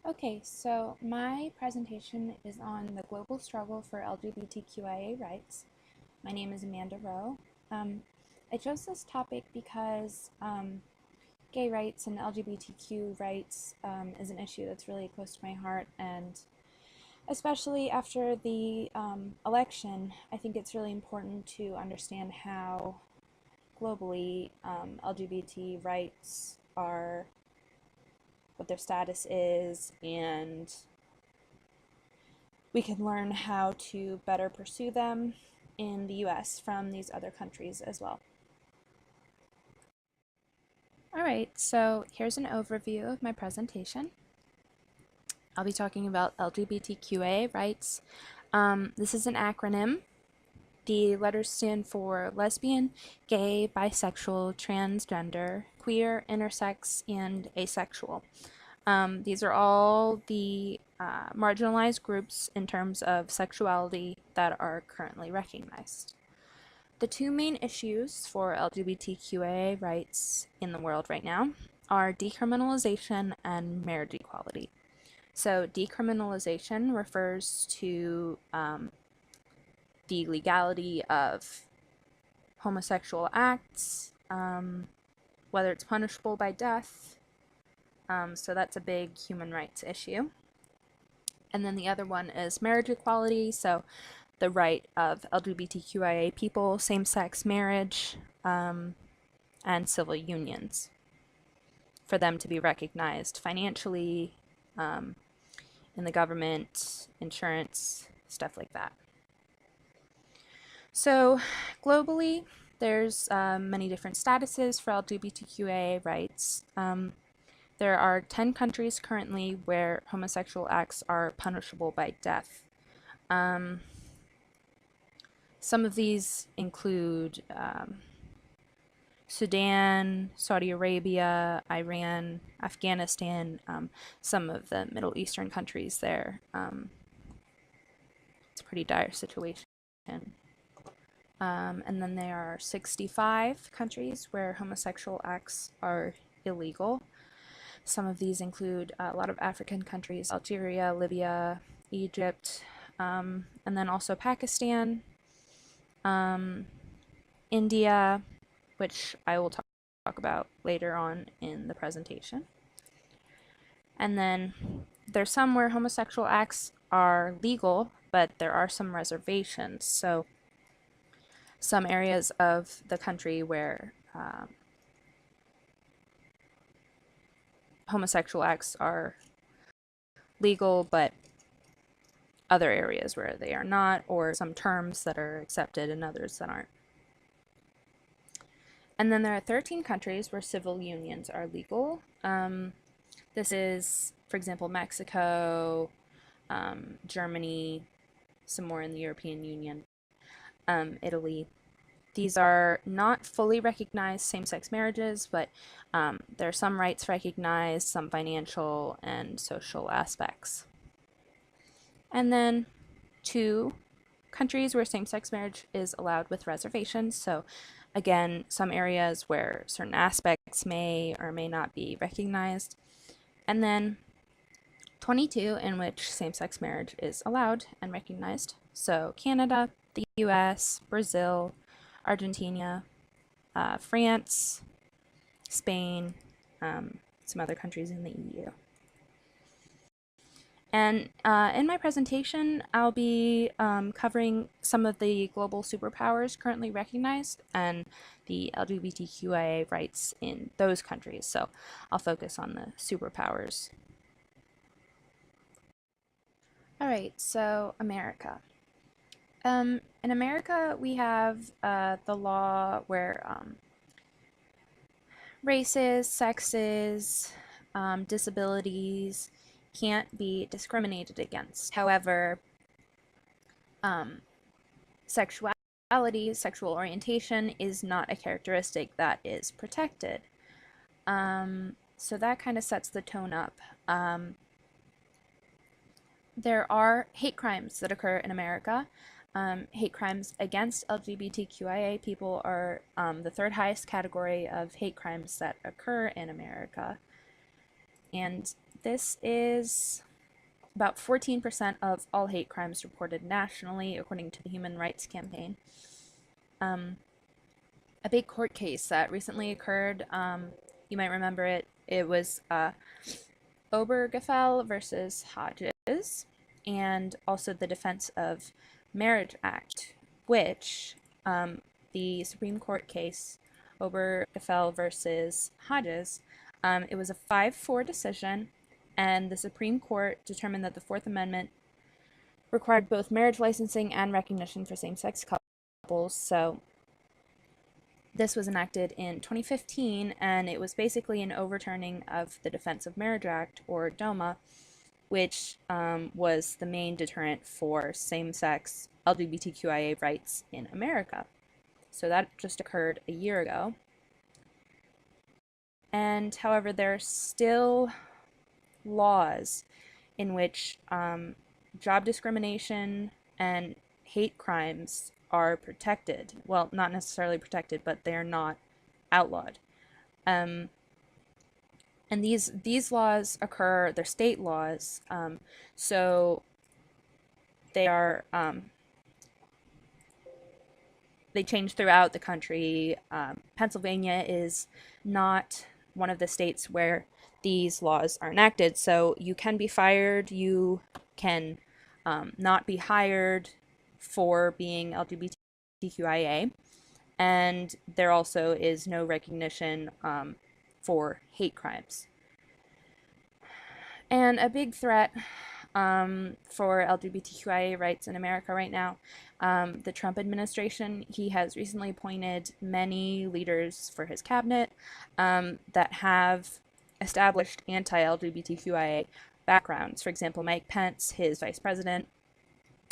Okay, so my presentation is on the global struggle for LGBTQIA rights. My name is Amanda Rowe. I chose this topic because gay rights and LGBTQ rights is an issue that's really close to my heart, and especially after the election, I think it's really important to understand how globally LGBT rights are, what their status is, and we can learn how to better pursue them in the US from these other countries as well. All right, so here's an overview of my presentation. I'll be talking about LGBTQA rights. This is an acronym. The letters stand for lesbian, gay, bisexual, transgender, queer, intersex, and asexual. These are all the marginalized groups in terms of sexuality that are currently recognized. The two main issues for LGBTQIA rights in the world right now are decriminalization and marriage equality. So decriminalization refers to the legality of homosexual acts, whether it's punishable by death. So that's a big human rights issue. And then the other one is marriage equality, so the right of LGBTQIA people, same-sex marriage, and civil unions, for them to be recognized financially, in the government, insurance, stuff like that. So globally, there's many different statuses for LGBTQIA rights. There are 10 countries currently where homosexual acts are punishable by death. Some of these include Sudan, Saudi Arabia, Iran, Afghanistan, some of the Middle Eastern countries there. It's a pretty dire situation. And then there are 65 countries where homosexual acts are illegal. Some of these include a lot of African countries, Algeria, Libya, Egypt, and then also Pakistan, India, which I will talk about later on in the presentation. And then there's some where homosexual acts are legal, but there are some reservations. So some areas of the country where homosexual acts are legal, but other areas where they are not, or some terms that are accepted and others that aren't. And then there are 13 countries where civil unions are legal. This is, for example, Mexico, Germany, some more in the European Union, Italy. These are not fully recognized same-sex marriages, but there are some rights recognized, some financial and social aspects. And then 2 countries where same-sex marriage is allowed with reservations. So again, some areas where certain aspects may or may not be recognized. And then 22 in which same-sex marriage is allowed and recognized. So Canada, the US, Brazil, Argentina, France, Spain, some other countries in the EU. And in my presentation, I'll be covering some of the global superpowers currently recognized and the LGBTQIA rights in those countries. So I'll focus on the superpowers. All right, so America. In America, we have the law where races, sexes, disabilities can't be discriminated against. However, sexuality, sexual orientation is not a characteristic that is protected. So that kind of sets the tone up. There are hate crimes that occur in America. Hate crimes against LGBTQIA people are the 3rd highest category of hate crimes that occur in America. And This is about 14% of all hate crimes reported nationally, according to the Human Rights Campaign. A big court case that recently occurred, you might remember it. It was Obergefell versus Hodges, and also the Defense of Marriage Act, which the Supreme Court case, Obergefell versus Hodges, it was a 5-4 decision, and the Supreme Court determined that the Fourth Amendment required both marriage licensing and recognition for same-sex couples. So this was enacted in 2015, and it was basically an overturning of the Defense of Marriage Act, or DOMA, which was the main deterrent for same-sex LGBTQIA rights in America. So that just occurred a year ago. And however, there are still laws in which job discrimination and hate crimes are protected. Well, not necessarily protected, but they're not outlawed. And these laws occur, they're state laws, so they are they change throughout the country. Pennsylvania is not one of the states where these laws are enacted, so you can be fired, you can not be hired for being LGBTQIA, and there also is no recognition for hate crimes. And a big threat for LGBTQIA rights in America right now, the Trump administration, he has recently appointed many leaders for his cabinet that have established anti-LGBTQIA backgrounds. For example, Mike Pence, his vice president,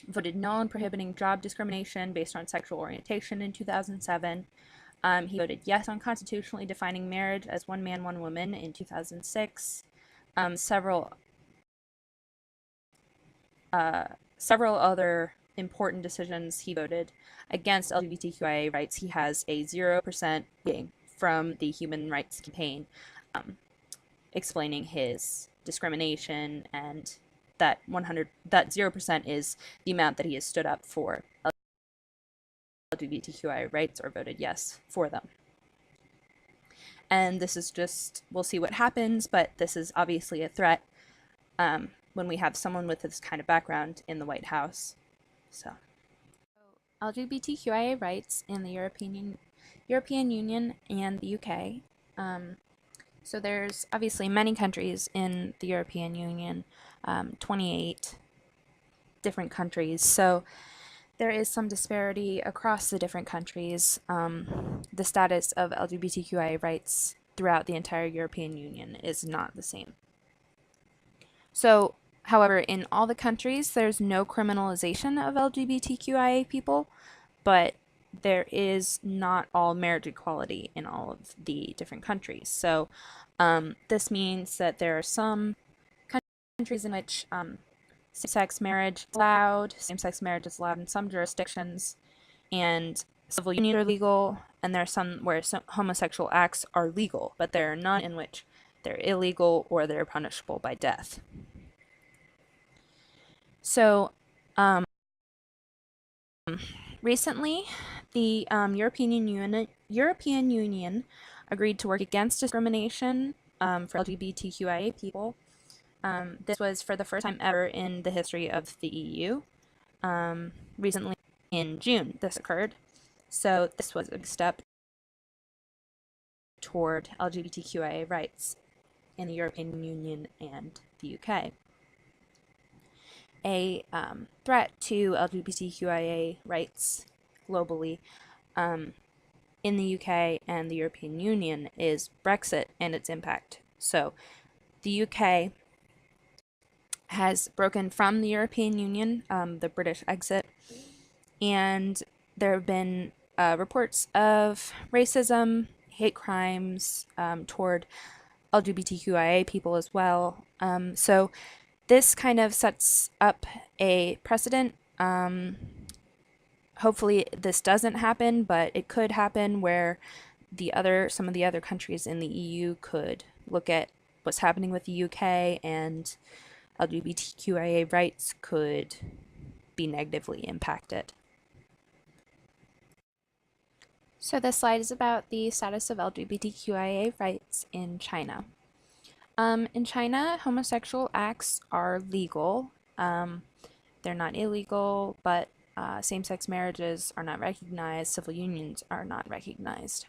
voted no on prohibiting job discrimination based on sexual orientation in 2007. He voted yes on constitutionally defining marriage as one man, one woman in 2006. Several other important decisions he voted against LGBTQIA rights. He has a 0% rating from the Human Rights Campaign explaining his discrimination, and that 0% is the amount that he has stood up for LGBTQIA rights or voted yes for them. And this is just, we'll see what happens, but this is obviously a threat when we have someone with this kind of background in the White House. So, LGBTQIA rights in the European Union and the UK. So there's obviously many countries in the European Union, 28 different countries. So there is some disparity across the different countries. The status of LGBTQIA rights throughout the entire European Union is not the same. So, however, in all the countries, there's no criminalization of LGBTQIA people, but there is not all marriage equality in all of the different countries. So, this means that there are some countries in which same-sex marriage is allowed. Same-sex marriage is allowed in some jurisdictions, and civil unions are legal, and there are some where homosexual acts are legal, but there are none in which they're illegal or they're punishable by death. So, recently, the European Union agreed to work against discrimination for LGBTQIA people. This was for the first time ever in the history of the EU. Recently, in June, this occurred. So this was a step toward LGBTQIA rights in the European Union and the UK. A threat to LGBTQIA rights globally in the UK and the European Union is Brexit and its impact. So the UK has broken from the European Union, the British exit, and there have been reports of racism, hate crimes toward LGBTQIA people as well. So this kind of sets up a precedent. Hopefully this doesn't happen, but it could happen where some of the other countries in the EU could look at what's happening with the UK and LGBTQIA rights could be negatively impacted. So this slide is about the status of LGBTQIA rights in China. In China, homosexual acts are legal. They're not illegal, but same-sex marriages are not recognized, civil unions are not recognized.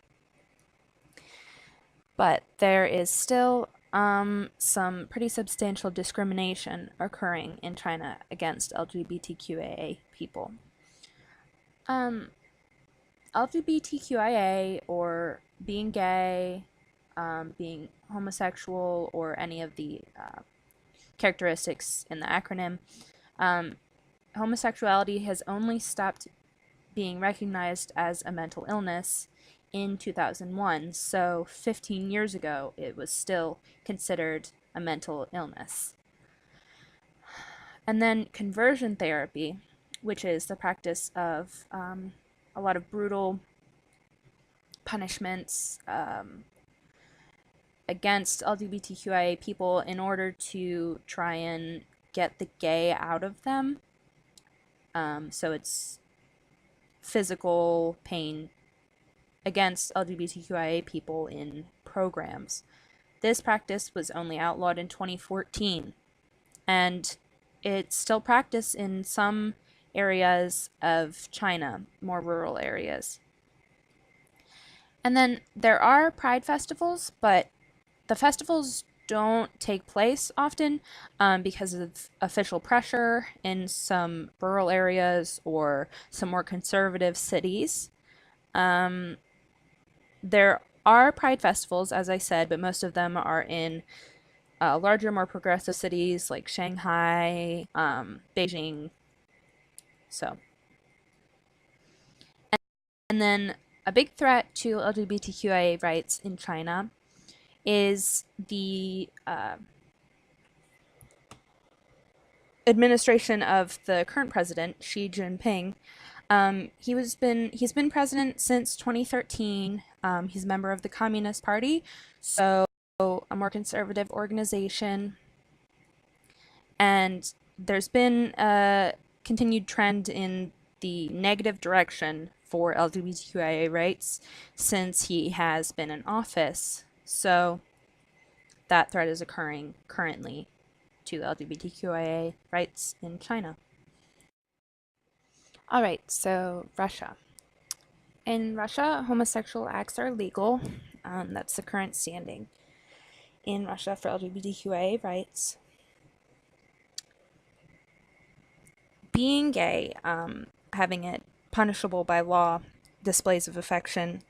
But there is still some pretty substantial discrimination occurring in China against LGBTQIA people. LGBTQIA, or being gay, being homosexual, or any of the characteristics in the acronym, homosexuality has only stopped being recognized as a mental illness in 2001. So 15 years ago, it was still considered a mental illness. And then conversion therapy, which is the practice of a lot of brutal punishments against LGBTQIA people in order to try and get the gay out of them. So it's physical pain against LGBTQIA people in programs. This practice was only outlawed in 2014, and it's still practiced in some areas of China, more rural areas. And then there are pride festivals, but the festivals don't take place often because of official pressure in some rural areas or some more conservative cities. There are pride festivals, as I said, but most of them are in larger, more progressive cities like Shanghai, Beijing. So, and then a big threat to LGBTQIA rights in China is the administration of the current president, Xi Jinping. He's been president since 2013. He's a member of the Communist Party, so a more conservative organization. And there's been a continued trend in the negative direction for LGBTQIA rights since he has been in office. So that threat is occurring currently to LGBTQIA rights in China. All right, so Russia. In Russia, homosexual acts are legal. That's the current standing in Russia for LGBTQIA rights. Being gay, having it punishable by law, displays of affection,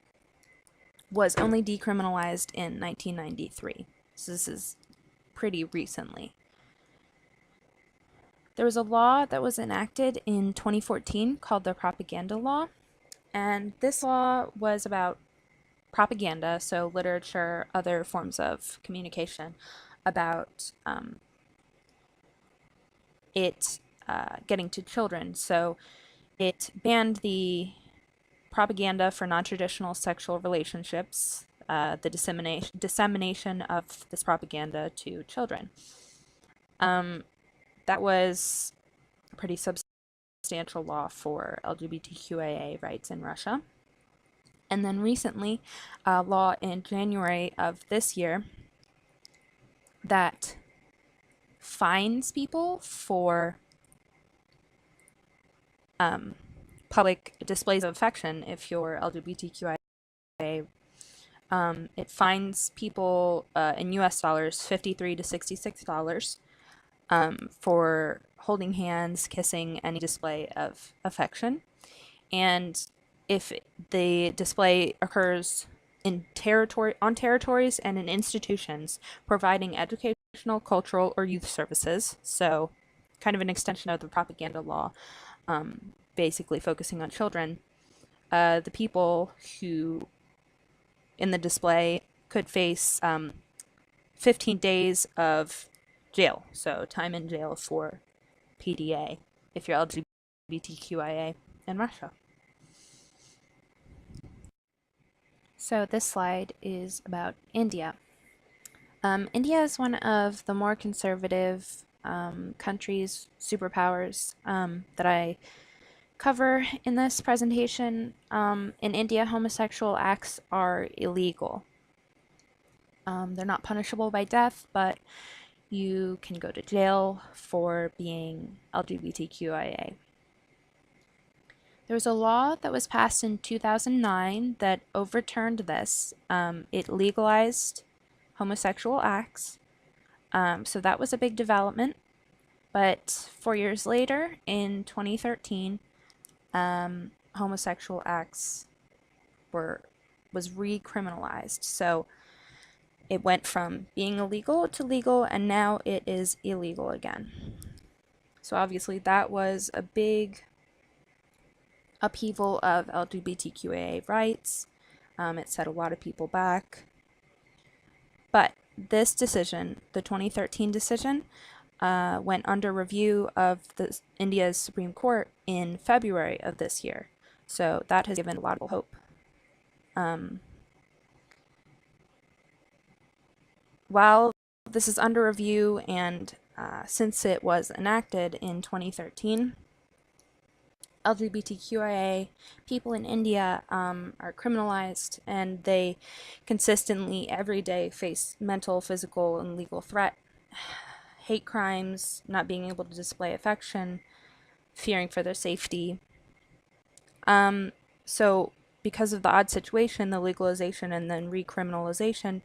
was only decriminalized in 1993. So this is pretty recently. There was a law that was enacted in 2014 called the Propaganda Law, and this law was about propaganda, so literature, other forms of communication about it getting to children. So it banned the propaganda for non-traditional sexual relationships, the dissemination of this propaganda to children. That was a pretty substantial law for LGBTQIA rights in Russia. And then recently, a law in January of this year that fines people for public displays of affection if you're LGBTQIA. It fines people in US dollars $53 to $66 for holding hands, kissing, any display of affection. And if the display occurs on territories and in institutions providing educational, cultural, or youth services, so kind of an extension of the propaganda law, basically focusing on children, the people who in the display could face 15 days of jail, so time in jail for PDA if you're LGBTQIA in Russia. So this slide is about India. India is one of the more conservative countries, superpowers that I cover in this presentation. In India, homosexual acts are illegal. They're not punishable by death, but you can go to jail for being LGBTQIA. There was a law that was passed in 2009 that overturned this. It legalized homosexual acts, so that was a big development. But 4 years later, in 2013, homosexual acts was recriminalized. So it went from being illegal to legal, and now it is illegal again. So obviously that was a big upheaval of LGBTQIA rights. It set a lot of people back. But this decision, the 2013 decision, went under review of India's Supreme Court in February of this year. So that has given a lot of hope. While this is under review, and since it was enacted in 2013, LGBTQIA people in India are criminalized, and they consistently every day face mental, physical, and legal threat, hate crimes, not being able to display affection, fearing for their safety. So because of the odd situation, the legalization and then recriminalization,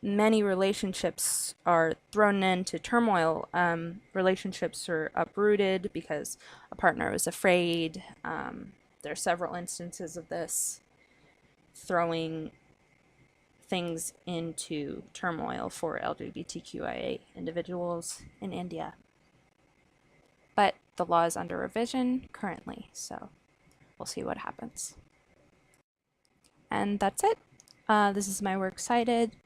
many relationships are thrown into turmoil. Relationships are uprooted because a partner was afraid. There are several instances of this, throwing things into turmoil for LGBTQIA individuals in India. But the law is under revision currently, so we'll see what happens. And that's it. This is my works cited.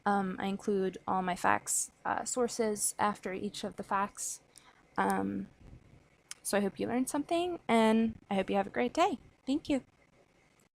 I include all my facts, sources after each of the facts. So I hope you learned something, and I hope you have a great day. Thank you.